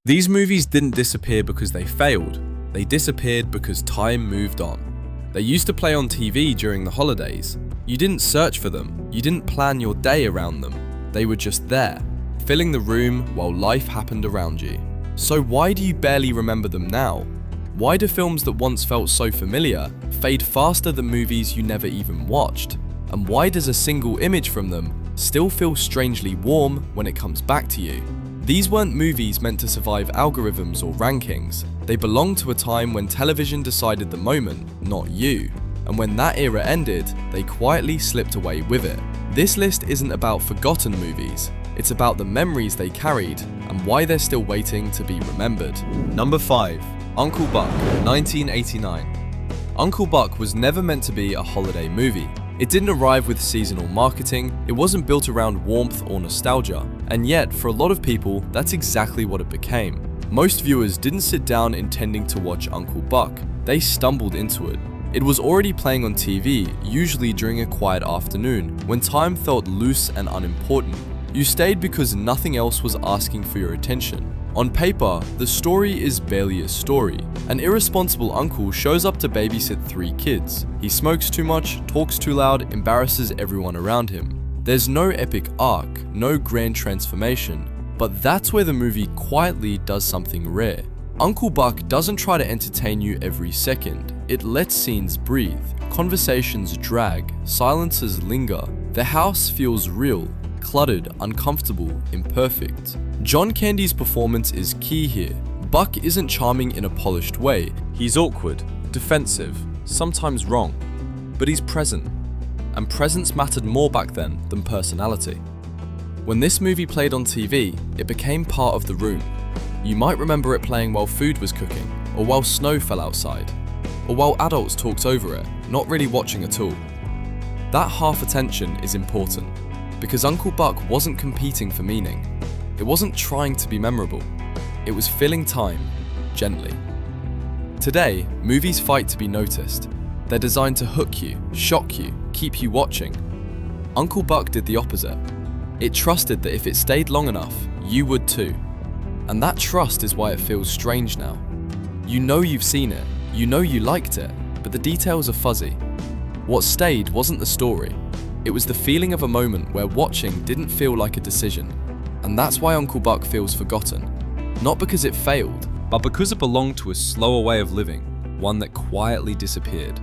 These movies didn't disappear because they failed. They disappeared because time moved on. They used to play on TV during the holidays. You didn't search for them. You didn't plan your day around them. They were just there, filling the room while life happened around you. So why do you barely remember them now? Why do films that once felt so familiar fade faster than movies you never even watched? And why does a single image from them still feel strangely warm when it comes back to you? These weren't movies meant to survive algorithms or rankings. They belonged to a time when television decided the moment, not you. And when that era ended, they quietly slipped away with it. This list isn't about forgotten movies. It's about the memories they carried and why they're still waiting to be remembered. Number 5. Uncle Buck, 1989. Uncle Buck was never meant to be a holiday movie. It didn't arrive with seasonal marketing, it wasn't built around warmth or nostalgia, and yet for a lot of people, that's exactly what it became. Most viewers didn't sit down intending to watch Uncle Buck, they stumbled into it. It was already playing on TV, usually during a quiet afternoon, when time felt loose and unimportant. You stayed because nothing else was asking for your attention. On paper, the story is barely a story. An irresponsible uncle shows up to babysit 3 kids. He smokes too much, talks too loud, embarrasses everyone around him. There's no epic arc, no grand transformation, but that's where the movie quietly does something rare. Uncle Buck doesn't try to entertain you every second. It lets scenes breathe, conversations drag, silences linger. The house feels real, cluttered, uncomfortable, imperfect. John Candy's performance is key here. Buck isn't charming in a polished way. He's awkward, defensive, sometimes wrong, but he's present. And presence mattered more back then than personality. When this movie played on TV, it became part of the room. You might remember it playing while food was cooking, or while snow fell outside, or while adults talked over it, not really watching at all. That half attention is important, because Uncle Buck wasn't competing for meaning. It wasn't trying to be memorable. It was filling time, gently. Today, movies fight to be noticed. They're designed to hook you, shock you, keep you watching. Uncle Buck did the opposite. It trusted that if it stayed long enough, you would too. And that trust is why it feels strange now. You know you've seen it, you know you liked it, but the details are fuzzy. What stayed wasn't the story. It was the feeling of a moment where watching didn't feel like a decision. And that's why Uncle Buck feels forgotten. Not because it failed, but because it belonged to a slower way of living, one that quietly disappeared.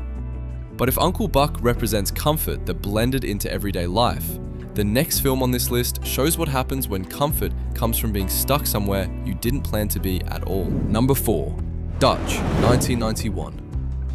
But if Uncle Buck represents comfort that blended into everyday life, the next film on this list shows what happens when comfort comes from being stuck somewhere you didn't plan to be at all. Number 4. Dutch, 1991.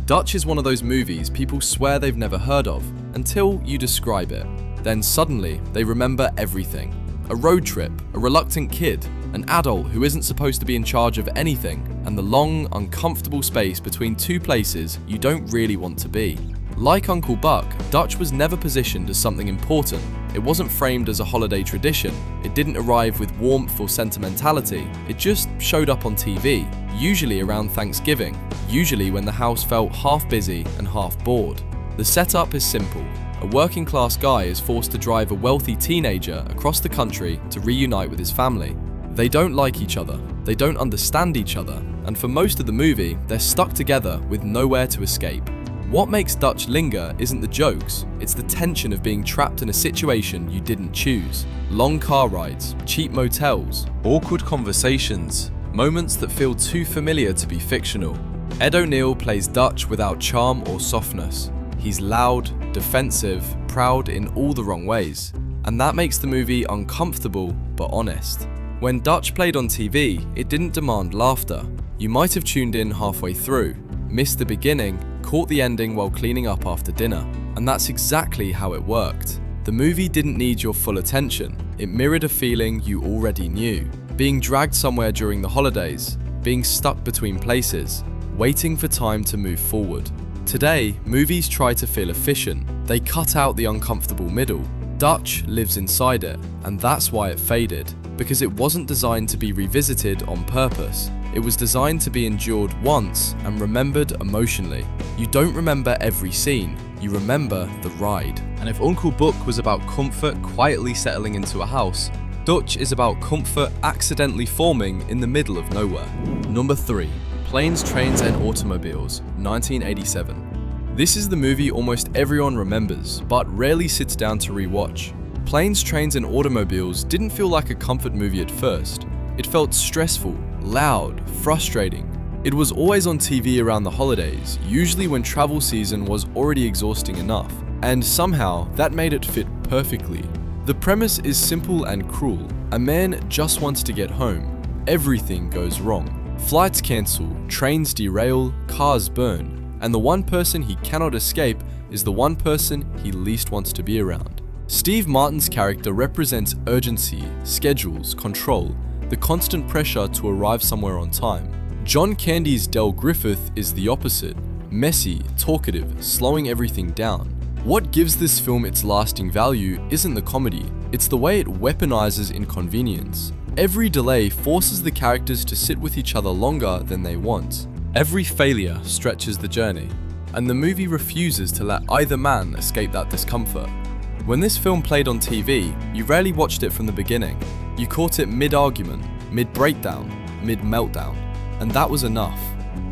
Dutch is one of those movies people swear they've never heard of until you describe it. Then suddenly, they remember everything. A road trip, a reluctant kid, an adult who isn't supposed to be in charge of anything, and the long, uncomfortable space between 2 places you don't really want to be. Like Uncle Buck, Dutch was never positioned as something important. It wasn't framed as a holiday tradition. It didn't arrive with warmth or sentimentality. It just showed up on TV, usually around Thanksgiving, usually when the house felt half busy and half bored. The setup is simple. A working class guy is forced to drive a wealthy teenager across the country to reunite with his family. They don't like each other, they don't understand each other, and for most of the movie, they're stuck together with nowhere to escape. What makes Dutch linger isn't the jokes, it's the tension of being trapped in a situation you didn't choose. Long car rides, cheap motels, awkward conversations, moments that feel too familiar to be fictional. Ed O'Neill plays Dutch without charm or softness. He's loud, defensive, proud in all the wrong ways. And that makes the movie uncomfortable but honest. When Dutch played on TV, it didn't demand laughter. You might have tuned in halfway through, missed the beginning, caught the ending while cleaning up after dinner. And that's exactly how it worked. The movie didn't need your full attention. It mirrored a feeling you already knew. Being dragged somewhere during the holidays, being stuck between places, waiting for time to move forward. Today, movies try to feel efficient. They cut out the uncomfortable middle. Dutch lives inside it, and that's why it faded. Because it wasn't designed to be revisited on purpose. It was designed to be endured once and remembered emotionally. You don't remember every scene, you remember the ride. And if Uncle Buck was about comfort quietly settling into a house, Dutch is about comfort accidentally forming in the middle of nowhere. Number 3. Planes, Trains and Automobiles, 1987. This is the movie almost everyone remembers, but rarely sits down to rewatch. Planes, Trains and Automobiles didn't feel like a comfort movie at first. It felt stressful, loud, frustrating. It was always on TV around the holidays, usually when travel season was already exhausting enough, and somehow that made it fit perfectly. The premise is simple and cruel. A man just wants to get home. Everything goes wrong. Flights cancel, trains derail, cars burn, and the one person he cannot escape is the one person he least wants to be around. Steve Martin's character represents urgency, schedules, control, the constant pressure to arrive somewhere on time. John Candy's Del Griffith is the opposite, messy, talkative, slowing everything down. What gives this film its lasting value isn't the comedy, it's the way it weaponizes inconvenience. Every delay forces the characters to sit with each other longer than they want. Every failure stretches the journey, and the movie refuses to let either man escape that discomfort. When this film played on TV, you rarely watched it from the beginning. You caught it mid-argument, mid-breakdown, mid-meltdown, and that was enough.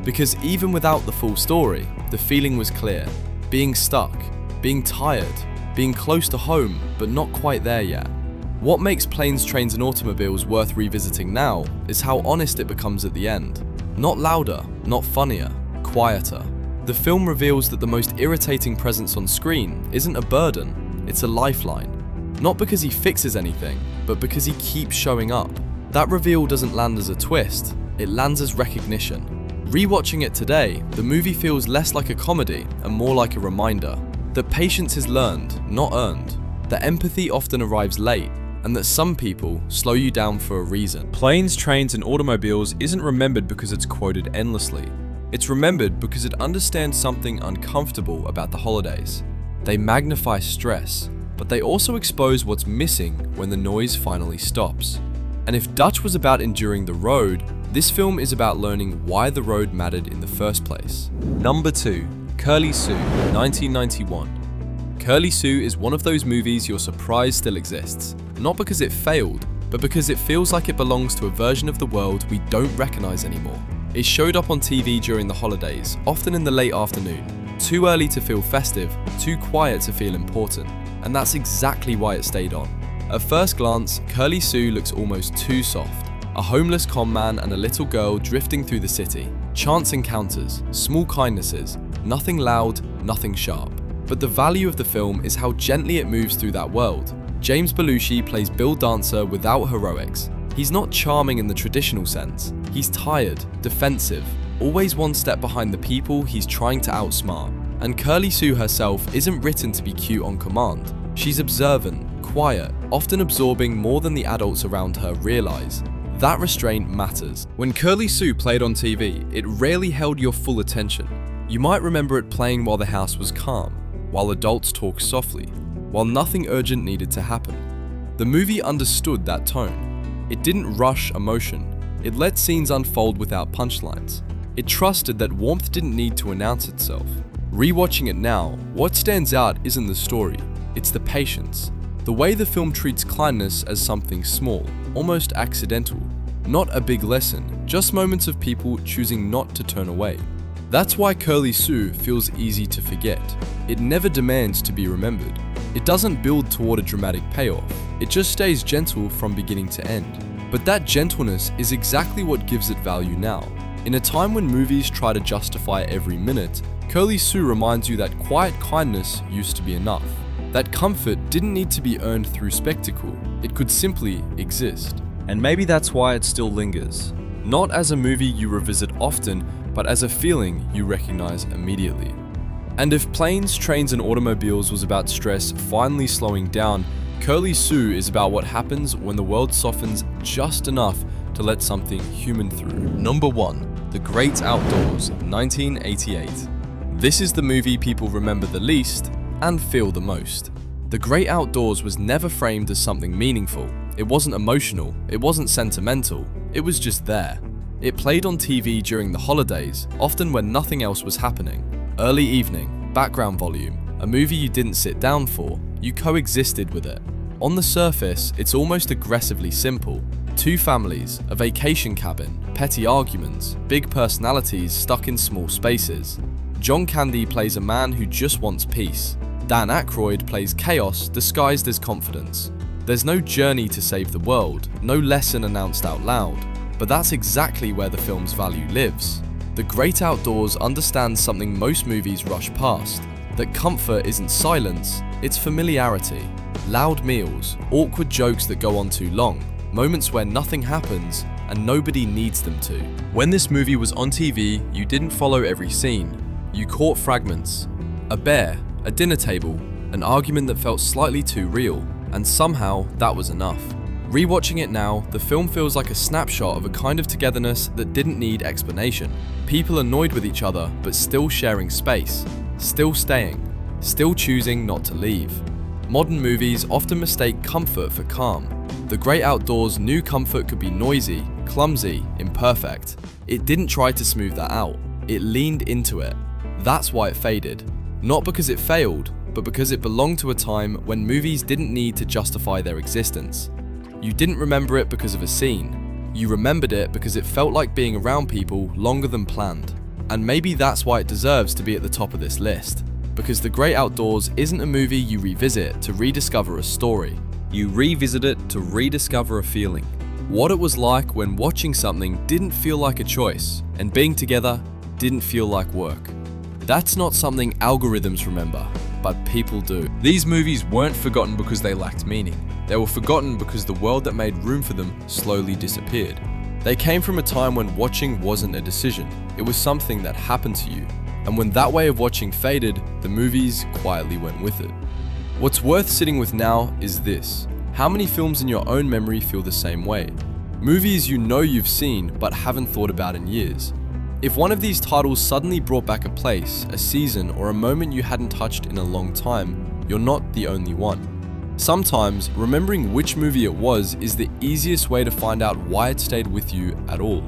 Because even without the full story, the feeling was clear. Being stuck, being tired, being close to home, but not quite there yet. What makes Planes, Trains and Automobiles worth revisiting now is how honest it becomes at the end. Not louder, not funnier, quieter. The film reveals that the most irritating presence on screen isn't a burden, it's a lifeline. Not because he fixes anything, but because he keeps showing up. That reveal doesn't land as a twist, it lands as recognition. Rewatching it today, the movie feels less like a comedy and more like a reminder that patience is learned, not earned, that empathy often arrives late, and that some people slow you down for a reason. Planes, Trains and Automobiles isn't remembered because it's quoted endlessly. It's remembered because it understands something uncomfortable about the holidays. They magnify stress, but they also expose what's missing when the noise finally stops. And if Dutch was about enduring the road, this film is about learning why the road mattered in the first place. Number 2. Curly Sue, 1991. Curly Sue is one of those movies you're surprised still exists, not because it failed, but because it feels like it belongs to a version of the world we don't recognize anymore. It showed up on TV during the holidays, often in the late afternoon. Too early to feel festive, too quiet to feel important, and that's exactly why it stayed on. At first glance, Curly Sue looks almost too soft. A homeless con man and a little girl drifting through the city. Chance encounters, small kindnesses, nothing loud, nothing sharp. But the value of the film is how gently it moves through that world. James Belushi plays Bill Dancer without heroics. He's not charming in the traditional sense. He's tired, defensive, always one step behind the people he's trying to outsmart. And Curly Sue herself isn't written to be cute on command. She's observant, quiet, often absorbing more than the adults around her realize. That restraint matters. When Curly Sue played on TV, it rarely held your full attention. You might remember it playing while the house was calm, while adults talked softly, while nothing urgent needed to happen. The movie understood that tone. It didn't rush emotion. It let scenes unfold without punchlines. It trusted that warmth didn't need to announce itself. Rewatching it now, what stands out isn't the story, it's the patience. The way the film treats kindness as something small, almost accidental. Not a big lesson, just moments of people choosing not to turn away. That's why Curly Sue feels easy to forget. It never demands to be remembered. It doesn't build toward a dramatic payoff. It just stays gentle from beginning to end. But that gentleness is exactly what gives it value now. In a time when movies try to justify every minute, Curly Sue reminds you that quiet kindness used to be enough. That comfort didn't need to be earned through spectacle. It could simply exist. And maybe that's why it still lingers. Not as a movie you revisit often, but as a feeling you recognize immediately. And if Planes, Trains and Automobiles was about stress finally slowing down, Curly Sue is about what happens when the world softens just enough to let something human through. Number 1. The Great Outdoors, 1988. This is the movie people remember the least and feel the most. The Great Outdoors was never framed as something meaningful. It wasn't emotional, it wasn't sentimental, it was just there. It played on TV during the holidays, often when nothing else was happening. Early evening, background volume, a movie you didn't sit down for, you coexisted with it. On the surface, it's almost aggressively simple. Two families, a vacation cabin, petty arguments, big personalities stuck in small spaces. John Candy plays a man who just wants peace. Dan Aykroyd plays chaos disguised as confidence. There's no journey to save the world, no lesson announced out loud, but that's exactly where the film's value lives. The great outdoors understands something most movies rush past, that comfort isn't silence, it's familiarity. Loud meals, awkward jokes that go on too long, moments where nothing happens and nobody needs them to. When this movie was on TV, you didn't follow every scene. You caught fragments. A bear, a dinner table, an argument that felt slightly too real, and somehow that was enough. Rewatching it now, the film feels like a snapshot of a kind of togetherness that didn't need explanation. People annoyed with each other, but still sharing space, still staying, still choosing not to leave. Modern movies often mistake comfort for calm. The great outdoors knew comfort could be noisy, clumsy, imperfect. It didn't try to smooth that out. It leaned into it. That's why it faded. Not because it failed, but because it belonged to a time when movies didn't need to justify their existence. You didn't remember it because of a scene. You remembered it because it felt like being around people longer than planned. And maybe that's why it deserves to be at the top of this list. Because The Great Outdoors isn't a movie you revisit to rediscover a story. You revisit it to rediscover a feeling. What it was like when watching something didn't feel like a choice, and being together didn't feel like work. That's not something algorithms remember, but people do. These movies weren't forgotten because they lacked meaning. They were forgotten because the world that made room for them slowly disappeared. They came from a time when watching wasn't a decision, it was something that happened to you. And when that way of watching faded, the movies quietly went with it. What's worth sitting with now is this. How many films in your own memory feel the same way? Movies you know you've seen but haven't thought about in years. If one of these titles suddenly brought back a place, a season, or a moment you hadn't touched in a long time, you're not the only one. Sometimes, remembering which movie it was is the easiest way to find out why it stayed with you at all.